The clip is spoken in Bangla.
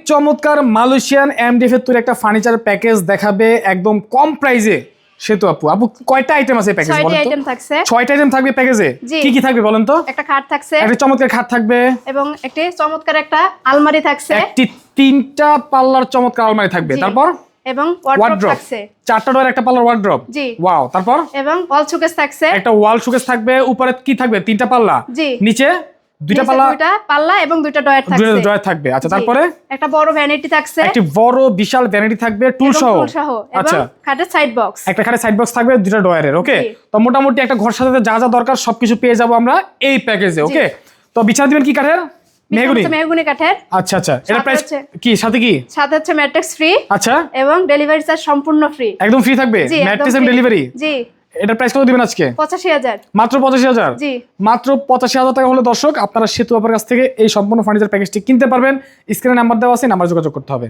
চমৎকার মালয়েশিয়ান এমডিএফ এর তৈরি একটা ফার্নিচার প্যাকেজ দেখাবে একদম কম প্রাইসে। সেতু আপু, কয়টা আইটেম আছে প্যাকেজে বলেন তো? 6টা আইটেম থাকছে। 6টা আইটেম থাকবে প্যাকেজে। কি কি থাকবে বলেন তো? একটা খাট থাকছে, একটা চমৎকার খাট থাকবে এবং একটি চমৎকার একটা আলমারি থাকছে, একটি 3টা পাল্লার চমৎকার আলমারি থাকবে, তারপর এবং ওয়ার্ড্রপ থাকছে, 4টা ডোর একটা পাল্লার ওয়ার্ড্রপ। জি ওয়াও, তারপর এবং ওয়াল শোকেস থাকছে, একটা ওয়াল শোকেস থাকবে, উপরে কি থাকবে? 3টা পাল্লা, জি নিচে 2টা পাল্লা, 2টা পাল্লা এবং 2টা ডয়ার থাকছে, 2টা ড্রয়ার থাকবে। আচ্ছা, তারপরে একটা বড় ভ্যানিটি থাকছে, একটি বড় বিশাল ভ্যানিটি থাকবে টুল সহ। আচ্ছা, খাটের সাইড বক্স, একটা খাটে সাইড বক্স থাকবে 2টা ডয়ারের। ওকে, তো মোটামুটি একটা ঘর সাজাতে যা যা দরকার সবকিছু পেয়ে যাবো আমরা এই প্যাকেজে। ওকে, তো বিছানা দিবেন কি কাঠের? মেহগনি কাঠের। আচ্ছা আচ্ছা, এটা প্রাইস কি? সাথে কি? সাথে হচ্ছে ম্যাট্রিক্স ফ্রি। আচ্ছা, এবং ডেলিভারি চার্জ সম্পূর্ণ ফ্রি, একদম ফ্রি থাকবে ম্যাট্রিক্স এন্ড ডেলিভারি। জি, এটার প্রাইস কত দিবেন আজকে? 85,000, মাত্র 85,000। জি, মাত্র 85,000 টাকা হলে দর্শক আপনারা সেতু আপার কাছ থেকে এই সম্পূর্ণ ফার্নিচার প্যাকেজটি কিনতে পারবেন। স্ক্রিনে নাম্বার দেওয়া আছে, নাম্বার যোগাযোগ করতে হবে।